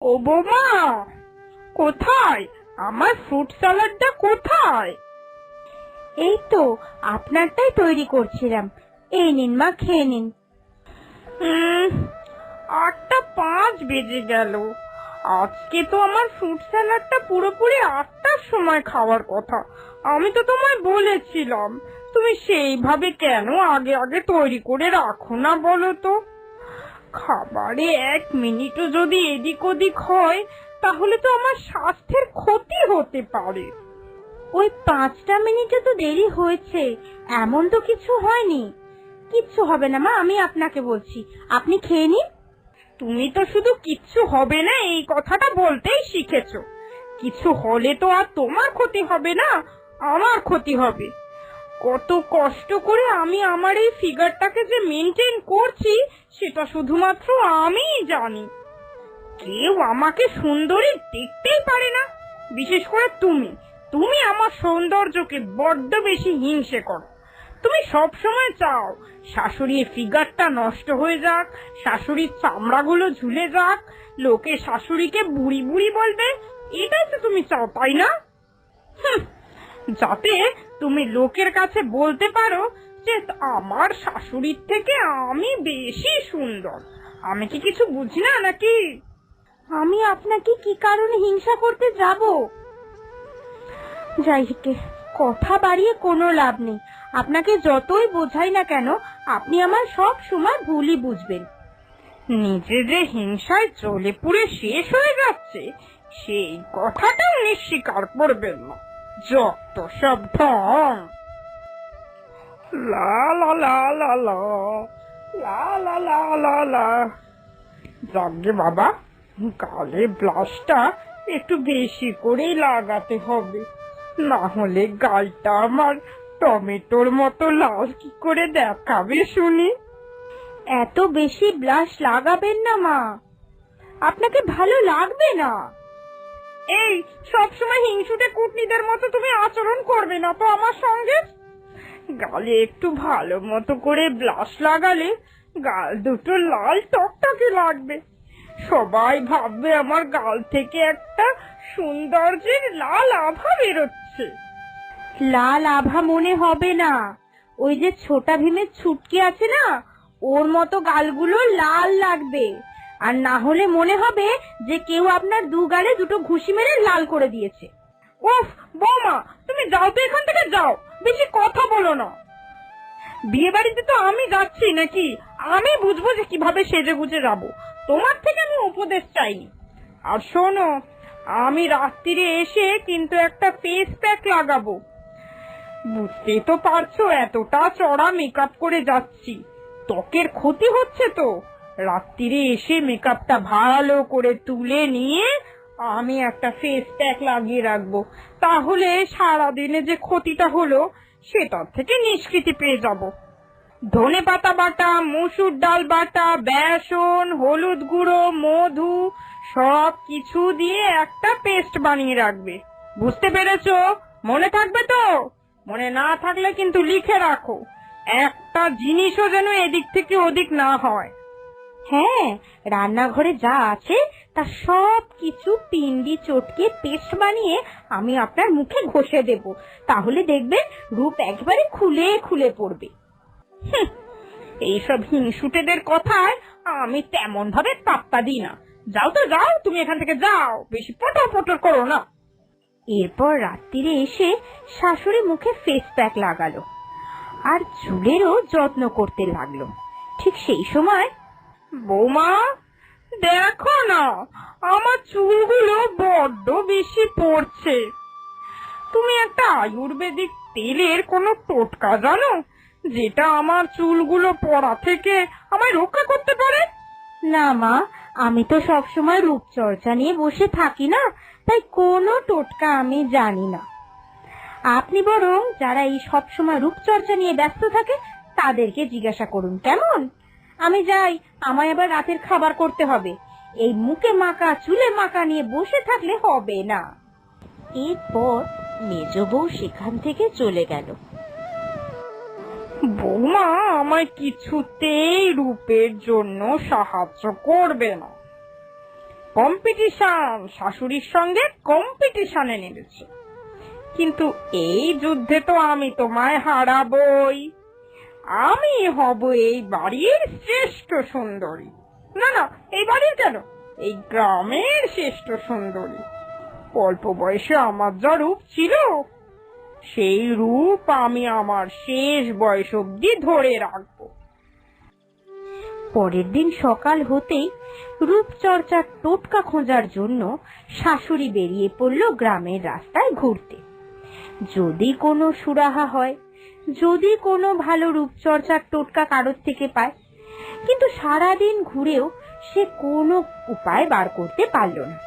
ও বৌমা, কোথায় আমার ফ্রুট স্যালাডটা কোথায়? এই তো আপনারটাই তৈরি করছিলাম। এই নিন মা, খেয়ে নিন। 8:05 বেজে গেল। আজকে তো আমার ফ্রুট স্যালাডটা পুরোপুরি 8টার সময় খাওয়ার কথা। আমি তো তোমায় বলেছিলাম, তুমি সেইভাবে কেন আগে আগে তৈরি করে রাখো না বলো তো? খাবারে 1 মিনিটও যদি এদিক ওদিক হয় তাহলে তো আমার স্বাস্থ্যের ক্ষতি হতে পারে। ওই 5টা মিনিটে তো দেরি হয়েছে, এমন তো কিছু হয়নি। কিচ্ছু হবে না মা, আমি আপনাকে বলছি, আপনি খেয়ে নিন। তুমি তো শুধু কিচ্ছু হবে না এই কথাটা বলতেই শিখেছো। কিছু হলে তো আর তোমার ক্ষতি হবে না, আমার ক্ষতি হবে। কত কষ্ট করে আমি আমার এই ফিগারটাকে যে মেনটেন করছি সেটা শুধুমাত্র আমিই জানি। কেউ আমাকে সুন্দরী দেখতেই পারে না, বিশেষ করে তুমি। তুমি আমার সৌন্দর্যকে বড্ড বেশি হিংসে করো। তুমি সব সময় চাও শাশুড়ির ফিগারটা নষ্ট হয়ে যাক, শাশুড়ির চামড়াগুলো ঝুলে যাক, লোকে শাশুড়িকে বুড়ি বুড়ি বলবে। এটাই তো তুমি চাও, তাই না? যাতে তুমি লোকের কাছে বলতে পারো যে আমার শাশুড়ির থেকে আমি বেশি সুন্দর। আমি কি কিছু বুঝি না নাকি? আমি আপনাকে কি কারণে হিংসা করতে যাব? যাই হোক, কথা বাড়িয়ে কোনো লাভ নেই। আপনাকে যতই বোঝাই না কেন, আপনি আমার সব সময় ভুলই বুঝবেন। নিজে যে হিংসায় জ্বলে পুড়ে শেষ হয়ে যাচ্ছে সেই কথাটা উনি স্বীকার করবেন না। যত সব ঢং। লা লা লা লা লা লা লা লা লা লা। যাকে বাবা, গালে ব্লাশটা একটু বেশি করেই লাগাতে হবে, না হলে গালটা আমার টমেটোর মতো লাল কি করে দেখাবে শুনি? এত বেশি ব্লাশ লাগাবেন না মা, আপনাকে ভালো লাগবে না। এই সবসময় হিংসুটে কুটনিদের মতো তুমি আচরণ করবে না তো আমার সঙ্গে। গালে একটু ভালো মতো করে ব্লাশ লাগালে গাল দুটো লাল টকটকে লাগবে। সবাই ভাববে আমার গাল থেকে একটা সৌন্দর্যের লাল আভা বেরোচ্ছে। লাল আভা মনে হবে না, ওই যে ছোটা ভীমের ছুটকি আছে না, ওর মতো গালগুলো লাল লাগবে। আর না হলে মনে হবে যে কেউ আপনার দু গালে দুটো ঘুষি মেরে লাল করে দিয়েছে। উফ বৌমা, তুমি যাও তো এখান থেকে, যাও, বেশি কথা বলো না। বিয়ে বাড়িতে তো আমি যাচ্ছি নাকি? আমি বুঝবো যে কিভাবে সেজে গুজে যাবো, তোমার থেকে আমি উপদেশ চাইনি। আর শোনো, আমি রাত্রিরে এসে কিন্তু একটা ফেস প্যাক লাগাবো। বুঝতেই তো পারছো এতটা চড়া মেকআপ করে যাচ্ছি, ত্বকের ক্ষতি হচ্ছে তো। রাত্রিরে এসে মেকআপটা ভালো করে তুলে নিয়ে আমি একটা ফেস প্যাক লাগিয়ে রাখবো, তাহলে সারাদিনে যে ক্ষতিটা হলো সেটার থেকে নিষ্কৃতি পেয়ে যাব। ধনেপাতা বাটা, মসুর ডাল বাটা, বেসন, হলুদ গুঁড়ো, মধু সব কিছু দিয়ে একটা পেস্ট বানিয়ে রাখবে। বুঝতে পেরেছো? মনে থাকবে তো? মনে না থাকলে কিন্তু লিখে রাখো, একটা জিনিসও যেন এদিক থেকে ওদিক না হয়। হ্যাঁ, রান্নাঘরে যা আছে তা সব কিছু পিন্ডি চটকে পেস্ট বানিয়ে আমি আপনার মুখে ঘষে দেব, তাহলে দেখবেন রূপ একবারে খুলে খুলে পড়বে। এইসব হিংসুটেদের কথায় আমি তেমন ভাবে পাত্তা দিই না। যাও তো যাও, তুমি এখান থেকে যাও, বেশি পটর পটর করো না। এরপর রাত্রিরে এসে শাশুড়ি মুখে ফেস প্যাক লাগালো আর চুলেরও যত্ন করতে লাগলো। ঠিক সেই সময়, বৌমা দেখো না, আমার চুলগুলো বড্ড বেশি পড়ছে। তুমি একটা আয়ুর্বেদিক তেলের কোনো টোটকা জানো যেটা আমার চুলগুলো পড়া থেকে আমায় রক্ষা করতে পারে? না মা, আমি তো সবসময় রূপচর্চা নিয়ে বসে থাকি না, তাই কোনো টোটকা আমি জানি না। আপনি বরং যারা এই সবসময় রূপচর্চা নিয়ে ব্যস্ত থাকে তাদেরকে জিজ্ঞাসা করুন, কেমন? আমি যাই, আমায় আবার রাতের খাবার করতে হবে। এই মুখে মাখা চুলে মাখা নিয়ে বসে থাকলে হবে না। এরপর মেজ বউ সেখান থেকে চলে গেল। বৌমা আমায় কিছুতেই রূপের জন্য সাহায্য করবে না। কম্পিটিশন, শাশুড়ির সঙ্গে কম্পিটিশনে নেমেছে। কিন্তু এই যুদ্ধে তো আমি তোমায় হারাবই। আমি হব এই বাড়ির শ্রেষ্ঠ সুন্দরী। না না, এই বাড়ির কেন, এই গ্রামের শ্রেষ্ঠ সুন্দরী। অল্প বয়সে আমার যা রূপ ছিল, সেই রূপ আমি আমার শেষ বয়স অব্দি ধরে রাখবো। পরের দিন সকাল হতেই রূপচর্চার টোটকা খোঁজার জন্য শাশুড়ি বেরিয়ে পড়ল গ্রামের রাস্তায় ঘুরতে। যদি কোনো সুরাহা হয়, যদি কোনো ভালো রূপচর্চার টোটকা কারোর থেকে পায়। কিন্তু সারাদিন ঘুরেও সে কোনো উপায় বার করতে পারল না।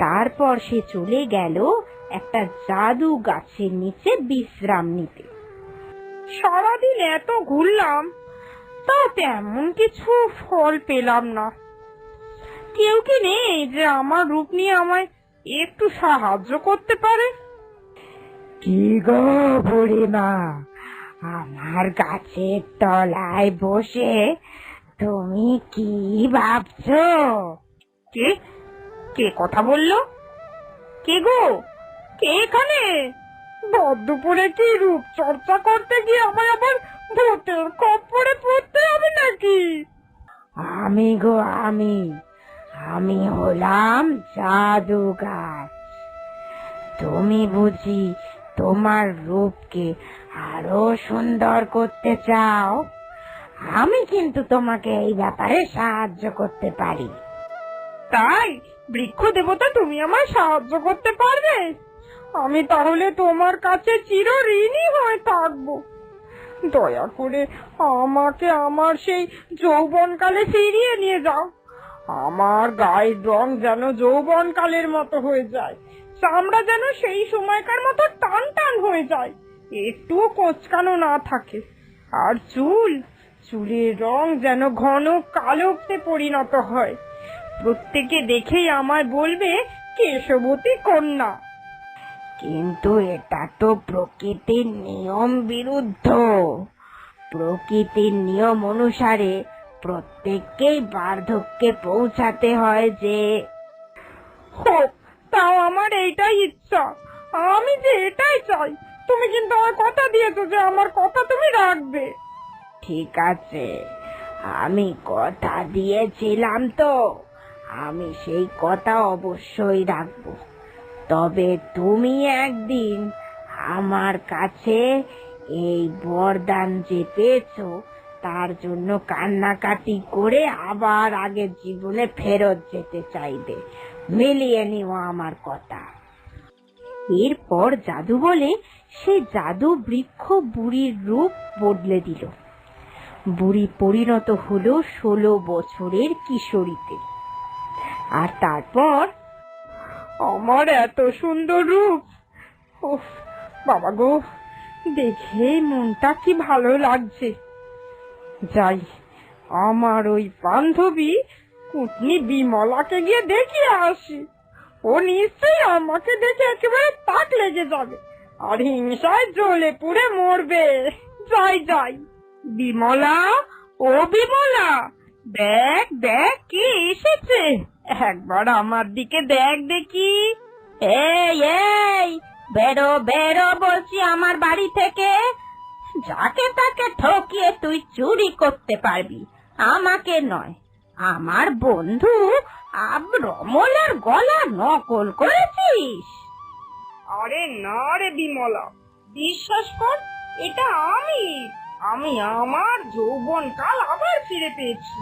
তারপর সে চলে গেল একটা জাদু গাছের নিচে বিশ্রাম নিতে। সারাদিন এত ঘুরলাম, তা তেমন কিছু ফল পেলাম না। কেউ কি নেই যে আমার রূপ নিয়ে আমায় একটু সাহায্য করতে পারে? কি গো বুড়িমা, আমার গাছের তলায় বসে তুমি কি ভাবছো? কে কে কথা বললো? কে গো? কে এখানে? বদ্দুপুরে কি রূপ চর্চা করতে গিয়ে আমায় আবার ভূতের খপ্পরে পড়তে হবে নাকি? আমি গো আমি হলাম জাদু গাছ। তুমি বুঝি তোমার রূপকে আরো সুন্দর করতে চাও? আমি কিন্তু তোমাকে এই ব্যাপারে সাহায্য করতে পারি। তাই বৃক্ষ দেবতা, তুমি আমায় সাহায্য করতে পারবে? আমি তাহলে তোমার কাছে চিরঋণী হয়ে থাকবো। দয়া করে আমাকে আমার সেই যৌবনকালে ফিরিয়ে নিয়ে যাও। আমার গায়ের রং যেন যৌবনকালের মতো হয়ে যায়, চামড়া যেন সেই সময়কার মতো টান টান হয়ে যায়, একটুও কোঁচকানো না থাকে। আর চুলের রং যেন ঘন কালোতে পরিণত হয়। প্রত্যেকে দেখেই আমায় বলবে কেশবতী কন্যা। কিন্তু এটা তো প্রকৃতির নিয়ম বিরুদ্ধ। প্রকৃতির নিয়ম অনুসারে প্রত্যেককেই বার্ধক্যে পৌঁছাতে হয় যে। হোক, তাও আমার এইটাই ইচ্ছা। আমি যে এটাই চাই। তুমি কিন্তু আমার কথা দিয়েছো যে আমার কথা তুমি রাখবে। ঠিক আছে, আমি কথা দিয়েছিলাম তো, আমি সেই কথা অবশ্যই রাখবো। তবে তুমি একদিন আমার কাছে এই বরদান যে পেয়েছো তার জন্য কান্নাকাটি করে আবার আগের জীবনে ফেরত যেতে চাইবে। মিলিয়ে নিও আমার কথা। এরপর জাদু বলে সেই জাদু বৃক্ষ বুড়ির রূপ বদলে দিল। বুড়ি পরিণত হলো 16 বছরের কিশোরীতে। আর তারপর আমার এত সুন্দর রূপ, উফ বাবা গো, দেখে মনটা কি ভালো লাগছে। যাই, আমার ওই বান্ধবী কুটনি বিমলাকে গিয়ে দেখিয়ে আসি। ও নিশ্চয়ই আমাকে দেখে একেবারে তাক লেগে যাবে আর হিংসায় জ্বলে পুড়ে মরবে। যাই। বিমলা, ও বিমলা, দেখ দেখ কে এসেছে, একবার আমার দিকে দেখ দেখি। এই বেরো বেরো বলছি আমার বাড়ি থেকে। যাকে তাকে ঠকিয়ে তুই চুরি করতে পারবি, আমাকে নয়। আমার বন্ধু রমলের গলা নকল করেছিস? আরে না রে বিমলা, বিশ্বাস কর, এটা আমি আমার যৌবন কাল আবার ফিরে পেয়েছি।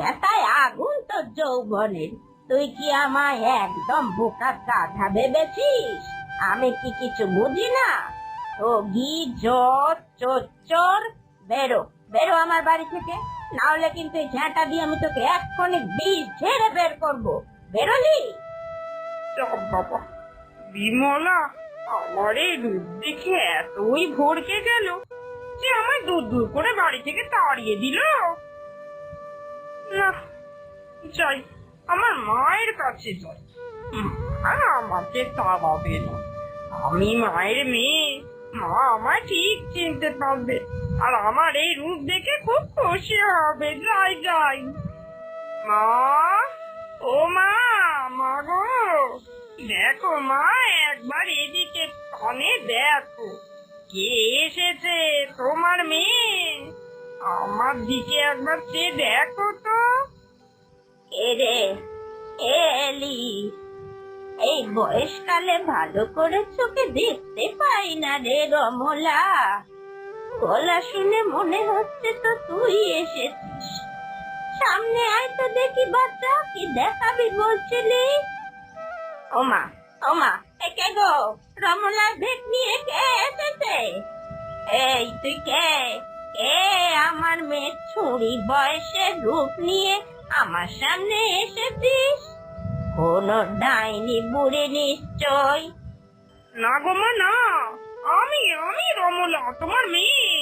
এটাই আগুন তো যৌবনের। তুই কি আমায় একদম বোকা গাধা ভেবেছিস? আমি কি কিছু বুঝি না? তো ঘি জোর চোর, বেরো বেরো আমার বাড়ি থেকে, না হলে কিন্তু এই ঝাঁটা দিয়ে আমি তোকে এক্ষুনি বিষ ঝেড়ে বের করবো। বেরোলি? চপ বাবা, বিমলা আমার এই রূপ দেখে এতই ভড়কে গেল যে আমায় দূর করে বাড়ি থেকে তাড়িয়ে দিল। না, যাই, আমার মায়ের কাছে যাই। আর আমাকে তাড়াবে না, আমি মায়ের মেয়ে। মা আমায় ঠিক চিনতে পারবে আর আমার এই রূপ দেখে খুব খুশি হবে। যাই। মা, ও ও মা, মা গো, দেখো মা, একবার এদিকে কানে দেখো, কে এসেছে? তোমার মেয়ে। আমার দিকে একবার চেয়ে দেখো তো। এরে, এলি, এই বয়সকালে ভালো করে চোখে দেখতে পাই না রে রমলা। গলা শুনে মনে হচ্ছে তো তুই এসেছিস। সামনে আয় তো দেখি বাচ্চা, কি দেখাবি বলছিলি? ওমা, ওমা, কে গো? রমলার ভেট নিয়ে কে এসেছে? এই তুই কে? কে আমার মেয়ে ছুরি বয়সের রূপ নিয়ে আমার সামনে এসেছিস? কোন ডাইনি বুড়ি নিশ্চয়। না গো মা, না, আমি রমলা, তোমার মেয়ে।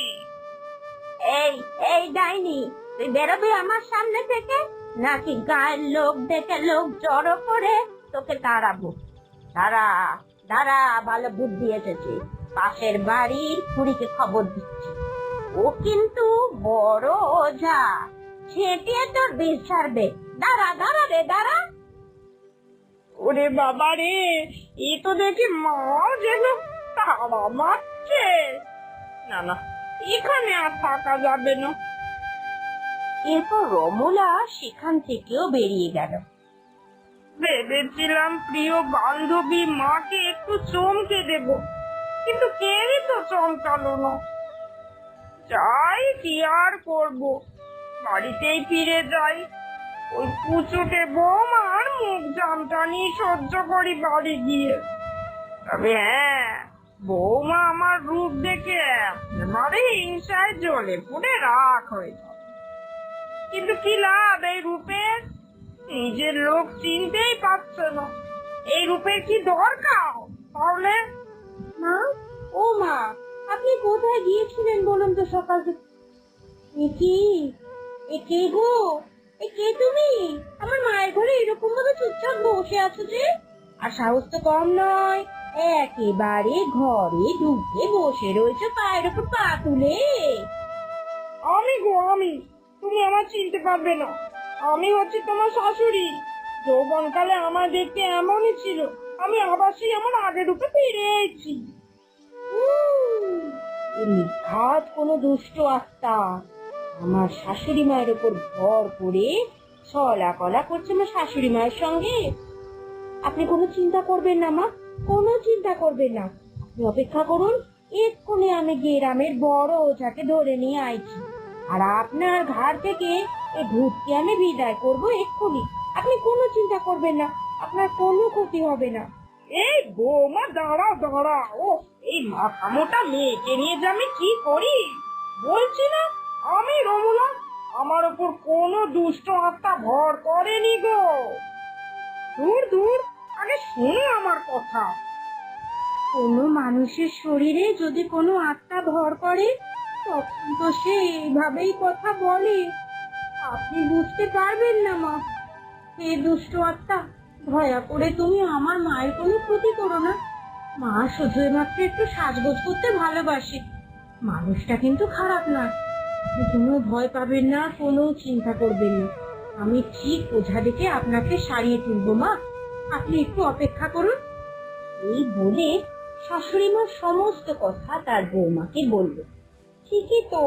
এই এই ডাইনি, তুই বেরোবি আমার সামনে থেকে, নাকি গায়ের লোক দেখে লোক জড়ো করে তোকে তাড়াবো? দাঁড়া, দাঁড়া, ভালো বুদ্ধি এসেছে। পাশের বাড়ির খুড়িকে খবর দিচ্ছি, ও কিন্তু বড় ওঝা, ছেটিয়ে তোর বিষ ছাড়বে। দাঁড়া, দাঁড়া রে, দাঁড়া। ওরে বাবা রে, এ তো দেখি মা যেন তারা মারছে। না না, এখানে আর থাকা যাবে না। এরপর রমলা সেখান থেকেও বেরিয়ে গেল। ভেবেছিলাম প্রিয় বান্ধবী মাকে একটু চমকে দেব, কিন্তু কেউই তো চমকালো না। যাই, কি আর করব, বাড়িতেই ফিরে যাই। ওই পুচুটে বৌমার মুখ জামটানি সহ্য করি বাড়ি গিয়ে। তবে হ্যাঁ, বৌমা আমার রূপ দেখে একেবারে হিংসায় জ্বলে পুড়ে রাখ হয়ে যাবে। কিন্তু কি লাভ এই রূপের? নিজের লোক চিনতেই পারছে না। এই রূপের কি দরকার তাহলে? মা, ও মা, আপনি কোথায় গিয়েছিলেন বলুন তো সকাল থেকে? এ কে গো? এ কে তুমি? আমার মায়ের ঘরে এরকম ভাবে চুপচাপ বসে আছো যে? আর সাহস তো কম নয়, একেবারে ঘরে ঢুকে বসে রয়েছে পায়ের উপর পা তুলে। আমি গো, আমি। তুমি আমার চিনতে পারবে না, আমি হচ্ছে তোমার শাশুড়ি। যৌবনকালে আমার দেখতে এমনই ছিল, আমি আবার সেই আমার আগের রূপে ফিরে এসেছি। নিঘাত কোনো দুষ্ট আত্মা আমার শাশুড়ি মায়ের উপর ভর করে ছলা কলা করছে আমার শাশুড়ি মায়ের সঙ্গে। আপনি কোনো চিন্তা করবেন না মা, কোনো চিন্তা করবেন না। আপনি অপেক্ষা করুন, এক্ষুনি আমি গ্রামের বড় ওঝাকে ধরে নিয়ে আইছি, আর আপনার ঘাড় থেকে এই ভূতকে আমি বিদায় করবো এক্ষুনি। আপনি কোনো চিন্তা করবেন না, আপনার কোনো ক্ষতি হবে না। এই বৌমা, দাঁড়াও দাঁড়াও, এই মাথা মোটা মেয়েকে নিয়ে যে আমি কি করি? বলছি না আমি রমলা, আমার উপর কোনো দুষ্ট আত্মা ভর করেনি গো। দূর দূর, আগে শোনো আমার কথা। কোনো মানুষের শরীরে যদি কোনো আত্মা ভর করে, তখন তো সে এইভাবেই কথা বলে। আপনি বুঝতে পারবেন না মা। হে দুষ্ট আত্মা, দয়া করে তুমি আমার মায়ের কোনো ক্ষতি করো না। মা শুধু মাত্র একটু সাজগোজ করতে ভালোবাসে, মানুষটা কিন্তু খারাপ না। আপনি কোনো ভয় পাবেন না, কোনো চিন্তা করবেন না। আমি ঠিক ওঝা ডেকে আপনাকে সারিয়ে তুলবো মা, আপনি একটু অপেক্ষা করুন। এই বলে শাশুড়ি মা সমস্ত কথা তার বৌমাকে বলল। ঠিকই তো,